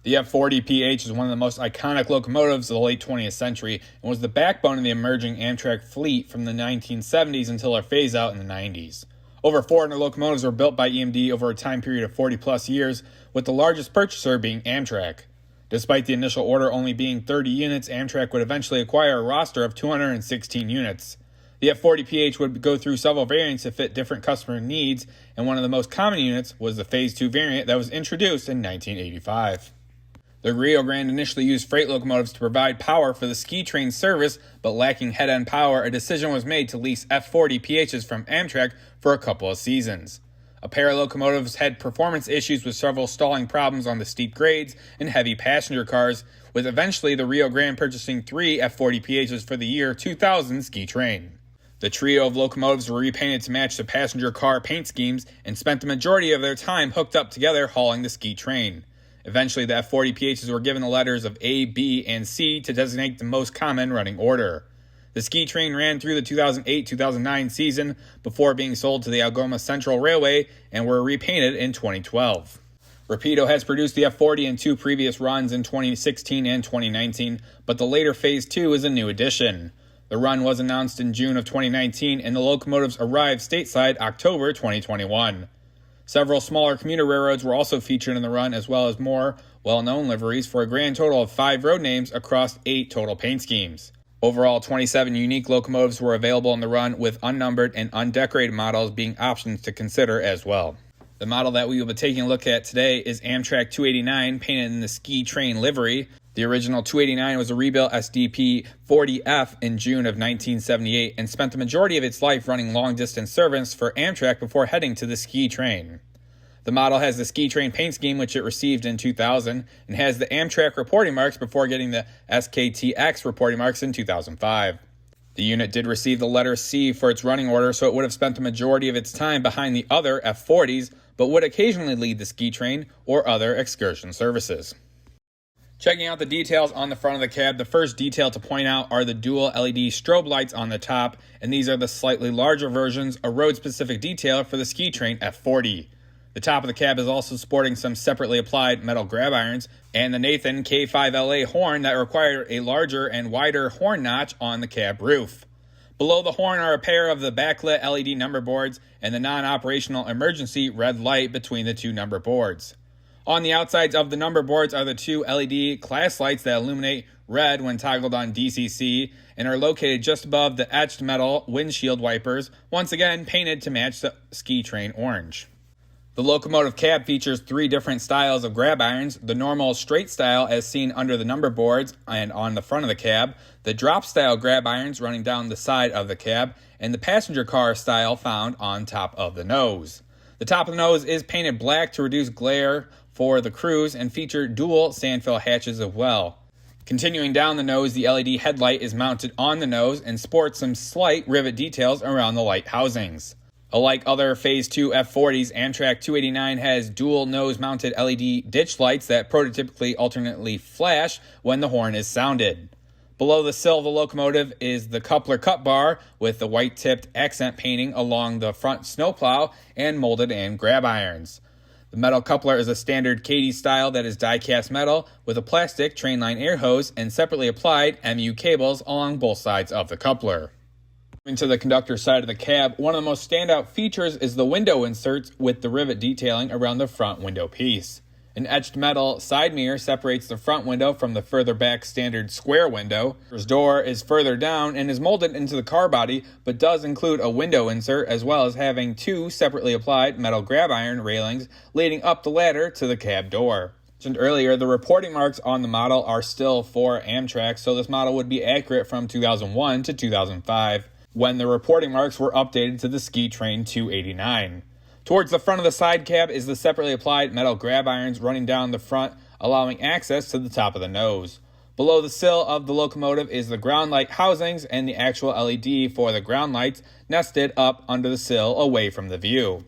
The F40PH is one of the most iconic locomotives of the late 20th century and was the backbone of the emerging Amtrak fleet from the 1970s until their phase-out in the 90s. Over 400 locomotives were built by EMD over a time period of 40-plus years, with the largest purchaser being Amtrak. Despite the initial order only being 30 units, Amtrak would eventually acquire a roster of 216 units. The F40PH would go through several variants to fit different customer needs, and one of the most common units was the Phase 2 variant that was introduced in 1985. The Rio Grande initially used freight locomotives to provide power for the Ski Train service, but lacking head-end power, a decision was made to lease F40PHs from Amtrak for a couple of seasons. A pair of locomotives had performance issues with several stalling problems on the steep grades and heavy passenger cars, with eventually the Rio Grande purchasing 3 F40PHs for the year 2000 Ski Train. The trio of locomotives were repainted to match the passenger car paint schemes and spent the majority of their time hooked up together hauling the Ski Train. Eventually, the F40PHs were given the letters of A, B, and C to designate the most common running order. The Ski Train ran through the 2008-2009 season before being sold to the Algoma Central Railway and were repainted in 2012. Rapido has produced the F40 in 2 previous runs in 2016 and 2019, but the later Phase 2 is a new addition. The run was announced in June of 2019, and the locomotives arrived stateside October 2021. Several smaller commuter railroads were also featured in the run, as well as more well-known liveries for a grand total of 5 road names across 8 total paint schemes. Overall, 27 unique locomotives were available in the run, with unnumbered and undecorated models being options to consider as well. The model that we will be taking a look at today is Amtrak 289, painted in the Ski Train livery. The original 289 was a rebuilt SDP 40F in June of 1978 and spent the majority of its life running long-distance service for Amtrak before heading to the Ski Train. The model has the Ski Train paint scheme, which it received in 2000, and has the Amtrak reporting marks before getting the SKTX reporting marks in 2005. The unit did receive the letter C for its running order, so it would have spent the majority of its time behind the other F40s, but would occasionally lead the Ski Train or other excursion services. Checking out the details on the front of the cab, the first detail to point out are the dual LED strobe lights on the top, and these are the slightly larger versions, a road-specific detail for the Ski Train F40. The top of the cab is also sporting some separately applied metal grab irons, and the Nathan K5LA horn that required a larger and wider horn notch on the cab roof. Below the horn are a pair of the backlit LED number boards and the non-operational emergency red light between the 2 number boards. On the outsides of the number boards are the 2 LED class lights that illuminate red when toggled on DCC and are located just above the etched metal windshield wipers, once again painted to match the Ski Train orange. The locomotive cab features 3 different styles of grab irons: the normal straight style as seen under the number boards and on the front of the cab, the drop style grab irons running down the side of the cab, and the passenger car style found on top of the nose. The top of the nose is painted black to reduce glare for the crews and feature dual sandfill hatches as well. Continuing down the nose, the LED headlight is mounted on the nose and sports some slight rivet details around the light housings. Unlike other Phase 2 F40s, Amtrak 289 has dual nose-mounted LED ditch lights that prototypically alternately flash when the horn is sounded. Below the sill of the locomotive is the coupler cut bar with the white-tipped accent painting along the front snowplow and molded-in grab irons. The metal coupler is a standard Katy style that is die-cast metal with a plastic trainline air hose and separately applied MU cables along both sides of the coupler. Moving to the conductor side of the cab, one of the most standout features is the window inserts with the rivet detailing around the front window piece. An etched metal side mirror separates the front window from the further back standard square window. The door is further down and is molded into the car body, but does include a window insert as well as having 2 separately applied metal grab iron railings leading up the ladder to the cab door. Mentioned earlier, the reporting marks on the model are still for Amtrak, so this model would be accurate from 2001 to 2005, when the reporting marks were updated to the Ski Train 289. Towards the front of the side cab is the separately applied metal grab irons running down the front, allowing access to the top of the nose. Below the sill of the locomotive is the ground light housings and the actual LED for the ground lights nested up under the sill away from the view.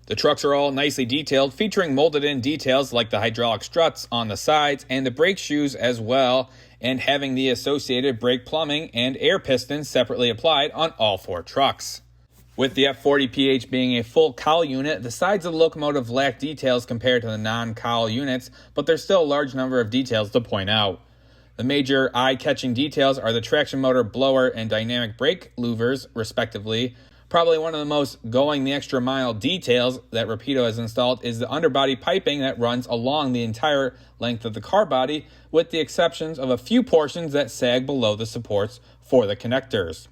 The trucks are all nicely detailed, featuring molded-in details like the hydraulic struts on the sides and the brake shoes as well, and having the associated brake plumbing and air pistons separately applied on all 4 trucks. With the F40PH being a full cowl unit, the sides of the locomotive lack details compared to the non-cowl units, but there's still a large number of details to point out. The major eye-catching details are the traction motor blower and dynamic brake louvers, respectively. Probably one of the most going the extra mile details that Rapido has installed is the underbody piping that runs along the entire length of the car body, with the exceptions of a few portions that sag below the supports for the connectors.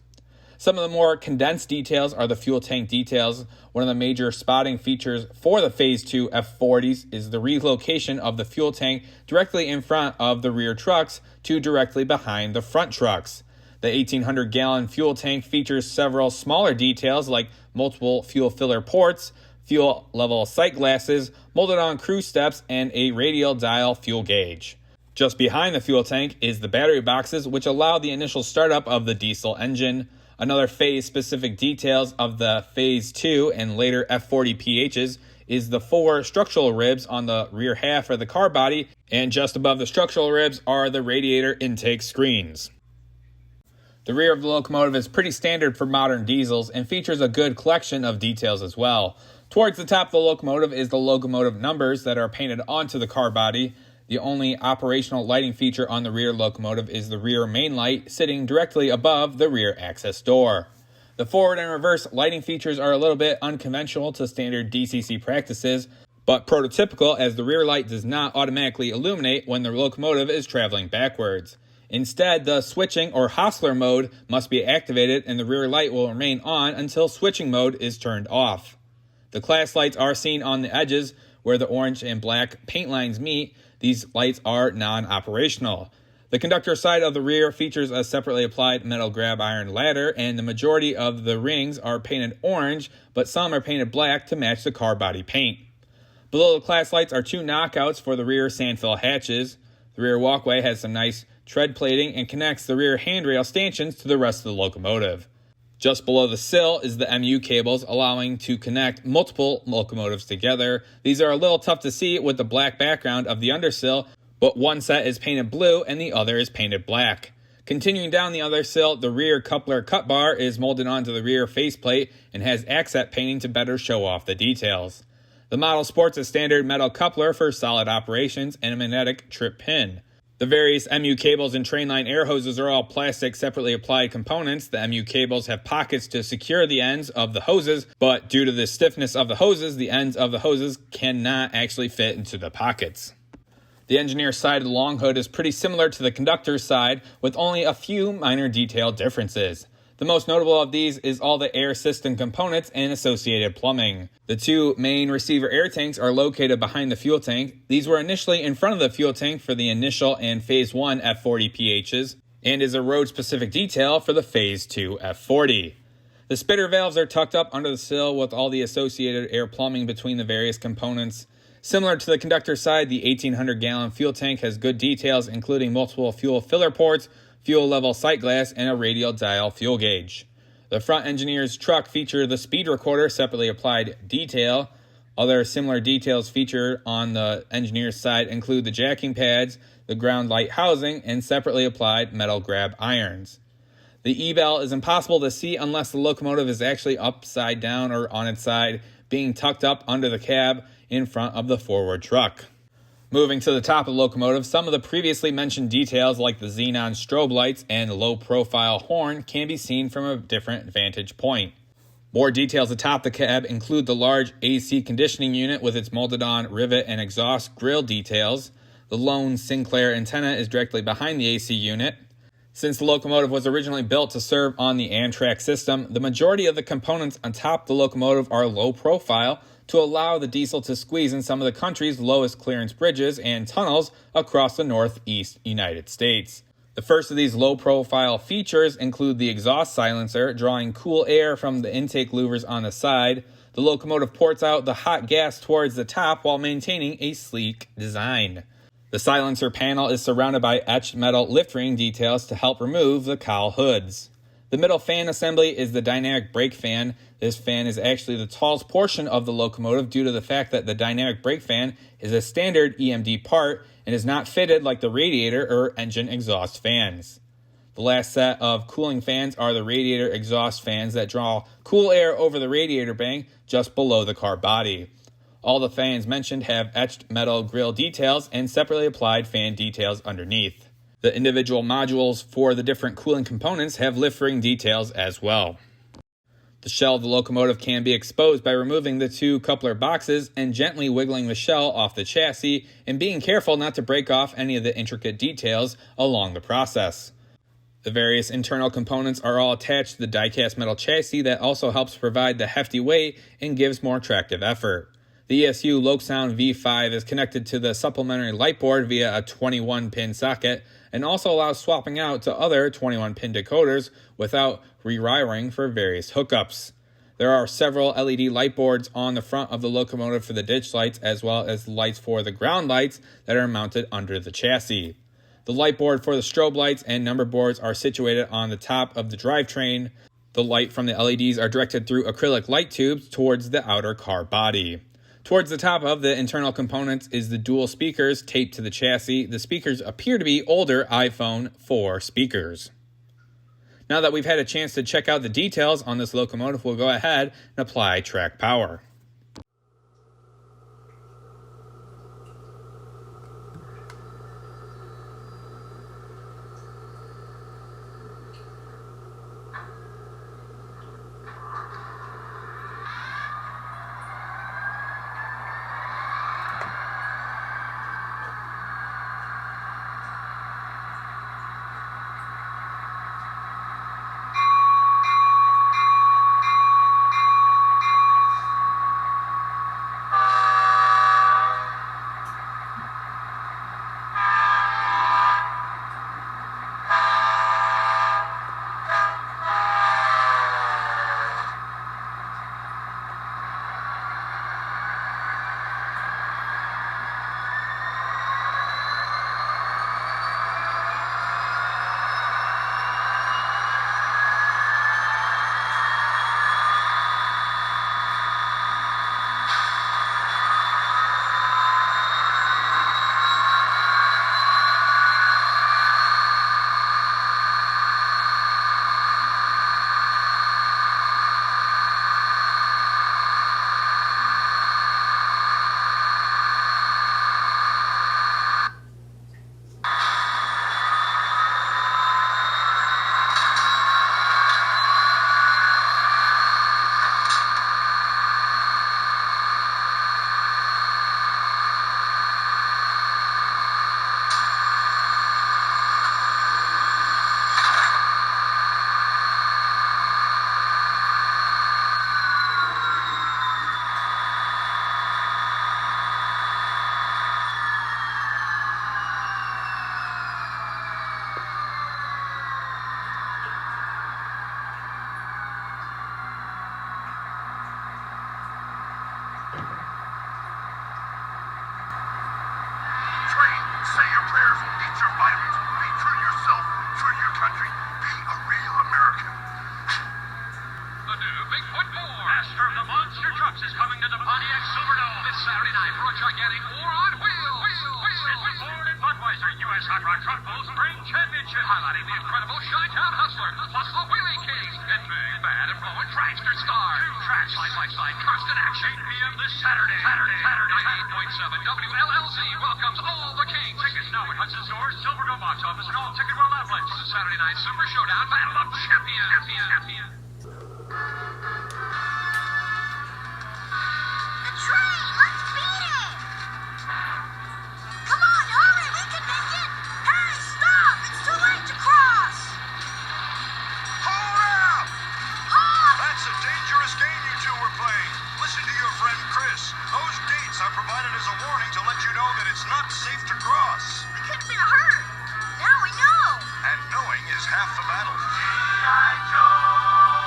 Some of the more condensed details are the fuel tank details. One of the major spotting features for the Phase 2 F40s is the relocation of the fuel tank directly in front of the rear trucks to directly behind the front trucks. The 1,800-gallon fuel tank features several smaller details like multiple fuel filler ports, fuel level sight glasses, molded-on crew steps, and a radial dial fuel gauge. Just behind the fuel tank is the battery boxes, which allow the initial startup of the diesel engine. Another phase-specific details of the Phase 2 and later F40PHs is the 4 structural ribs on the rear half of the car body, and just above the structural ribs are the radiator intake screens. The rear of the locomotive is pretty standard for modern diesels and features a good collection of details as well. Towards the top of the locomotive is the locomotive numbers that are painted onto the car body. The only operational lighting feature on the rear locomotive is the rear main light sitting directly above the rear access door. The forward and reverse lighting features are a little bit unconventional to standard DCC practices, but prototypical as the rear light does not automatically illuminate when the locomotive is traveling backwards. Instead, the switching or Hostler mode must be activated and the rear light will remain on until switching mode is turned off. The class lights are seen on the edges where the orange and black paint lines meet. These lights are non-operational. The conductor side of the rear features a separately applied metal grab iron ladder, and the majority of the rings are painted orange, but some are painted black to match the car body paint. Below the class lights are 2 knockouts for the rear sandfill hatches. The rear walkway has some nice tread plating and connects the rear handrail stanchions to the rest of the locomotive. Just below the sill is the MU cables, allowing to connect multiple locomotives together. These are a little tough to see with the black background of the undersill, but one set is painted blue and the other is painted black. Continuing down the other sill, the rear coupler cut bar is molded onto the rear faceplate and has accent painting to better show off the details. The model sports a standard metal coupler for solid operations and a magnetic trip pin. The various MU cables and trainline air hoses are all plastic separately applied components. The MU cables have pockets to secure the ends of the hoses, but due to the stiffness of the hoses, the ends of the hoses cannot actually fit into the pockets. The engineer's side of the long hood is pretty similar to the conductor's side, with only a few minor detail differences. The most notable of these is all the air system components and associated plumbing. The 2 main receiver air tanks are located behind the fuel tank. These were initially in front of the fuel tank for the initial and Phase 1 F40PHs, and is a road-specific detail for the Phase 2 F40. The spitter valves are tucked up under the sill with all the associated air plumbing between the various components. Similar to the conductor's side, the 1,800-gallon fuel tank has good details, including multiple fuel filler ports, fuel level sight glass, and a radial dial fuel gauge. The front engineer's truck feature the speed recorder separately applied detail. Other similar details featured on the engineer's side include the jacking pads, the ground light housing, and separately applied metal grab irons. The E-bell is impossible to see unless the locomotive is actually upside down or on its side, being tucked up under the cab in front of the forward truck. Moving to the top of the locomotive, some of the previously mentioned details like the xenon strobe lights and low-profile horn can be seen from a different vantage point. More details atop the cab include the large AC conditioning unit with its molded-on rivet and exhaust grille details. The lone Sinclair antenna is directly behind the AC unit. Since the locomotive was originally built to serve on the Amtrak system, the majority of the components on top of the locomotive are low profile, to allow the diesel to squeeze in some of the country's lowest clearance bridges and tunnels across the northeast United States. The first of these low-profile features include the exhaust silencer, drawing cool air from the intake louvers on the side. The locomotive ports out the hot gas towards the top while maintaining a sleek design. The silencer panel is surrounded by etched metal lift ring details to help remove the cowl hoods. The middle fan assembly is the dynamic brake fan. This fan is actually the tallest portion of the locomotive due to the fact that the dynamic brake fan is a standard EMD part and is not fitted like the radiator or engine exhaust fans. The last set of cooling fans are the radiator exhaust fans that draw cool air over the radiator bank just below the car body. All the fans mentioned have etched metal grille details and separately applied fan details underneath. The individual modules for the different cooling components have lift ring details as well. The shell of the locomotive can be exposed by removing the two coupler boxes and gently wiggling the shell off the chassis and being careful not to break off any of the intricate details along the process. The various internal components are all attached to the die-cast metal chassis that also helps provide the hefty weight and gives more tractive effort. The ESU Lokesound V5 is connected to the supplementary light board via a 21-pin socket and also allows swapping out to other 21-pin decoders without rewiring for various hookups. There are several LED light boards on the front of the locomotive for the ditch lights as well as lights for the ground lights that are mounted under the chassis. The light board for the strobe lights and number boards are situated on the top of the drivetrain. The light from the LEDs are directed through acrylic light tubes towards the outer car body. Towards the top of the internal components is the dual speakers taped to the chassis. The speakers appear to be older iPhone 4 speakers. Now that we've had a chance to check out the details on this locomotive, we'll go ahead and apply track power. Half the battle. G.I. Joe!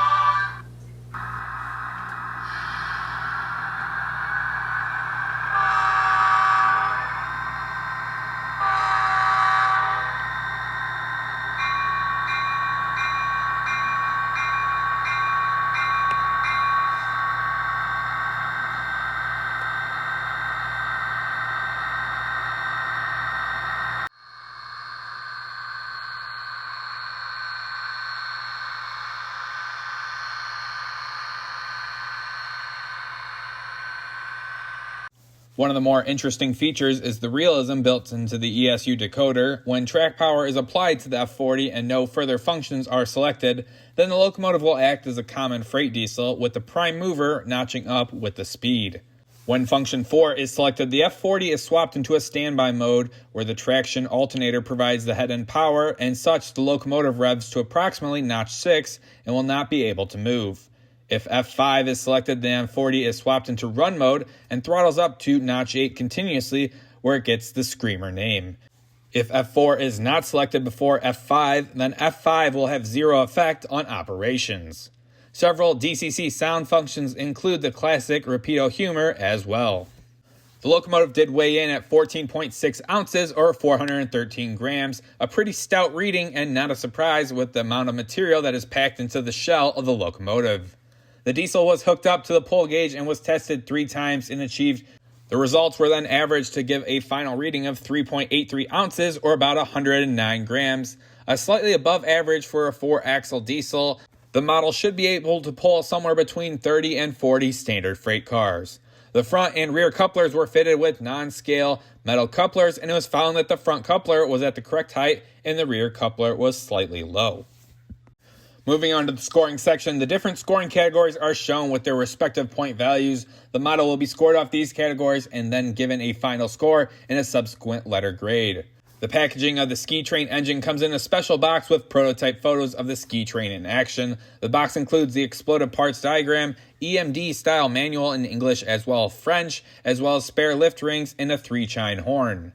One of the more interesting features is the realism built into the ESU decoder. When track power is applied to the F40 and no further functions are selected, then the locomotive will act as a common freight diesel, with the prime mover notching up with the speed. When function 4 is selected, the F40 is swapped into a standby mode where the traction alternator provides the head-end power, and such the locomotive revs to approximately notch 6 and will not be able to move. If F5 is selected, the F40 is swapped into run mode and throttles up to notch 8 continuously, where it gets the screamer name. If F4 is not selected before F5, then F5 will have zero effect on operations. Several DCC sound functions include the classic Rapido humor as well. The locomotive did weigh in at 14.6 ounces or 413 grams, a pretty stout reading and not a surprise with the amount of material that is packed into the shell of the locomotive. The diesel was hooked up to the pull gauge and was tested 3 times and achieved. The results were then averaged to give a final reading of 3.83 ounces or about 109 grams, a slightly above average for a 4-axle diesel. The model should be able to pull somewhere between 30 and 40 standard freight cars. The front and rear couplers were fitted with non-scale metal couplers, and it was found that the front coupler was at the correct height and the rear coupler was slightly low. Moving on to the scoring section, the different scoring categories are shown with their respective point values. The model will be scored off these categories and then given a final score in a subsequent letter grade. The packaging of the Ski Train engine comes in a special box with prototype photos of the Ski Train in action. The box includes the exploded parts diagram, EMD-style manual in English as well as French, as well as spare lift rings and a 3-chine horn.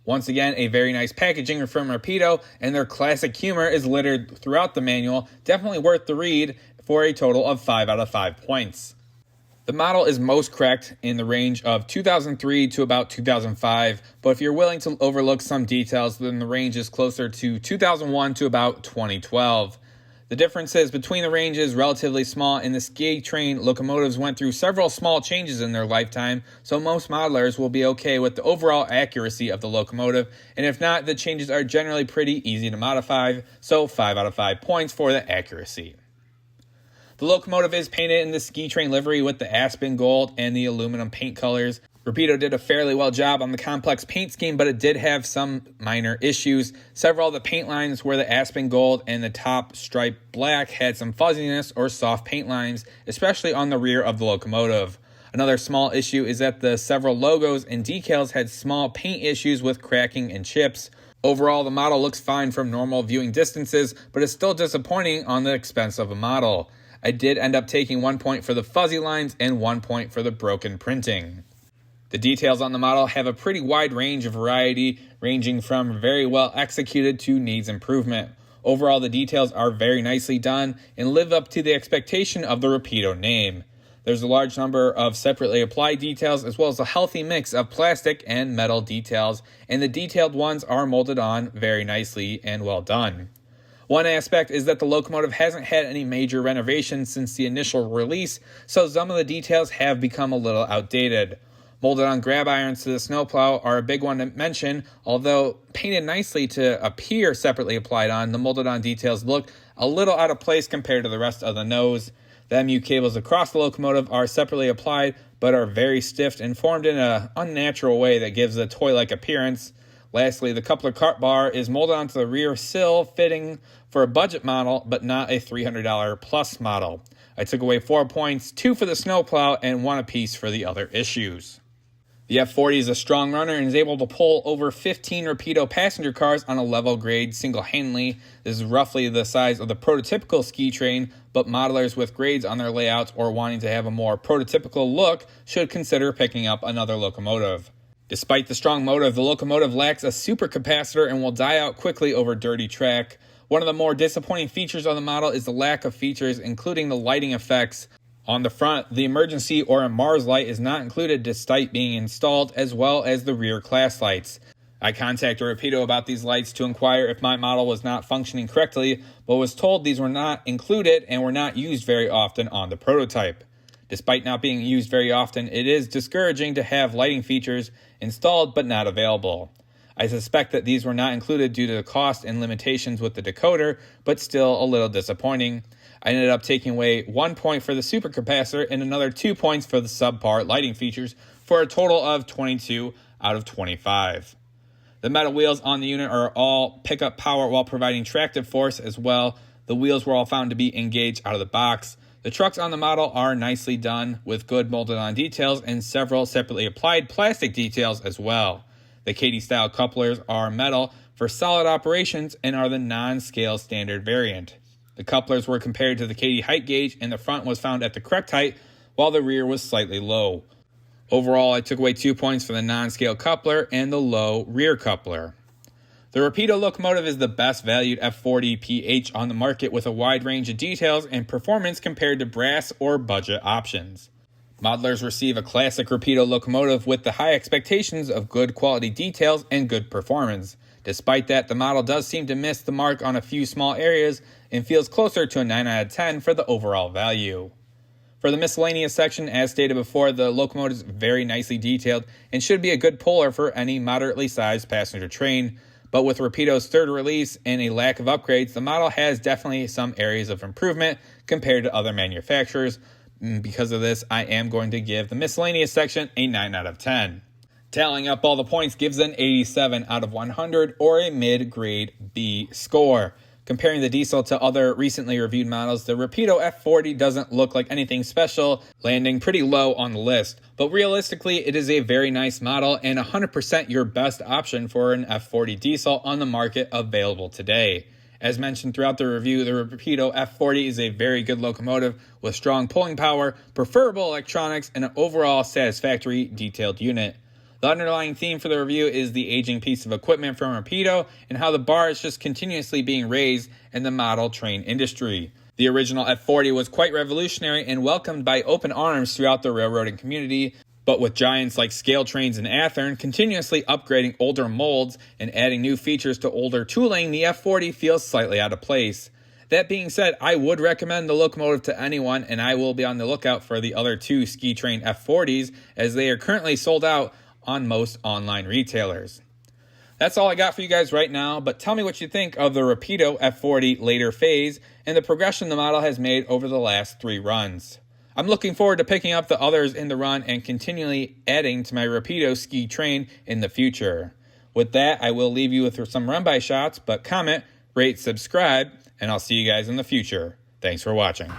Once again, a very nice packaging from Rapido, and their classic humor is littered throughout the manual. Definitely worth the read for a total of 5 out of 5 points. The model is most correct in the range of 2003 to about 2005, but if you're willing to overlook some details, then the range is closer to 2001 to about 2012. The differences between the ranges relatively small, and the Ski Train locomotives went through several small changes in their lifetime, so most modelers will be okay with the overall accuracy of the locomotive, and if not, the changes are generally pretty easy to modify, so 5 out of 5 points for the accuracy. The locomotive is painted in the Ski Train livery with the aspen gold and the aluminum paint colors. Rapido did a fairly well job on the complex paint scheme, but it did have some minor issues. Several of the paint lines where the aspen gold and the top stripe black had some fuzziness or soft paint lines, especially on the rear of the locomotive. Another small issue is that the several logos and decals had small paint issues with cracking and chips. Overall, the model looks fine from normal viewing distances, but is still disappointing on the expense of a model. I did end up taking 1 point for the fuzzy lines and 1 point for the broken printing. The details on the model have a pretty wide range of variety, ranging from very well executed to needs improvement. Overall, the details are very nicely done and live up to the expectation of the Rapido name. There's a large number of separately applied details as well as a healthy mix of plastic and metal details, and the detailed ones are molded on very nicely and well done. One aspect is that the locomotive hasn't had any major renovations since the initial release, so some of the details have become a little outdated. Molded on grab irons to the snowplow are a big one to mention. Although painted nicely to appear separately applied on, the molded on details look a little out of place compared to the rest of the nose. The MU cables across the locomotive are separately applied, but are very stiff and formed in an unnatural way that gives a toy-like appearance. Lastly, the coupler cart bar is molded onto the rear sill, fitting for a budget model, but not a $300 plus model. I took away 4 points, 2 for the snowplow and 1 apiece for the other issues. The F40 is a strong runner and is able to pull over 15 Rapido passenger cars on a level grade single-handedly. This is roughly the size of the prototypical Ski Train, but modelers with grades on their layouts or wanting to have a more prototypical look should consider picking up another locomotive. Despite the strong motive, the locomotive lacks a supercapacitor and will die out quickly over dirty track. One of the more disappointing features on the model is the lack of features, including the lighting effects. On the front, the emergency or a Mars light is not included despite being installed, as well as the rear class lights. I contacted Rapido about these lights to inquire if my model was not functioning correctly, but was told these were not included and were not used very often on the prototype. Despite not being used very often, it is discouraging to have lighting features installed but not available. I suspect that these were not included due to the cost and limitations with the decoder, but still a little disappointing. I ended up taking away 1 point for the supercapacitor and another 2 points for the subpar lighting features for a total of 22 out of 25. The metal wheels on the unit are all pickup power while providing tractive force as well. The wheels were all found to be engaged out of the box. The trucks on the model are nicely done with good molded on details and several separately applied plastic details as well. The Katy style couplers are metal for solid operations and are the non-scale standard variant. The couplers were compared to the Katy height gauge and the front was found at the correct height while the rear was slightly low. Overall, I took away 2 points for the non-scale coupler and the low rear coupler. The Rapido Locomotive is the best valued F40PH on the market with a wide range of details and performance compared to brass or budget options. Modelers receive a classic Rapido Locomotive with the high expectations of good quality details and good performance. Despite that, the model does seem to miss the mark on a few small areas and feels closer to a 9 out of 10 for the overall value. For the miscellaneous section, as stated before, the locomotive is very nicely detailed and should be a good puller for any moderately sized passenger train. But with Rapido's third release and a lack of upgrades, the model has definitely some areas of improvement compared to other manufacturers. Because of this, I am going to give the miscellaneous section a 9 out of 10. Tallying up all the points gives an 87 out of 100 or a mid-grade B score. Comparing the diesel to other recently reviewed models, the Rapido F40 doesn't look like anything special, landing pretty low on the list. But realistically, it is a very nice model and 100% your best option for an F40 diesel on the market available today. As mentioned throughout the review, the Rapido F40 is a very good locomotive with strong pulling power, preferable electronics, and an overall satisfactory detailed unit. The underlying theme for the review is the aging piece of equipment from Rapido and how the bar is just continuously being raised in the model train industry. The original F40 was quite revolutionary and welcomed by open arms throughout the railroading community, but with giants like Scale Trains and Athearn continuously upgrading older molds and adding new features to older tooling, the F40 feels slightly out of place. That being said, I would recommend the locomotive to anyone, and I will be on the lookout for the other two Ski Train F40s as they are currently sold out on most online retailers. That's all I got for you guys right now, but tell me what you think of the Rapido F40 later phase and the progression the model has made over the last 3 runs. I'm looking forward to picking up the others in the run and continually adding to my Rapido Ski Train in the future. With that, I will leave you with some run-by shots, but comment, rate, subscribe, and I'll see you guys in the future. Thanks for watching.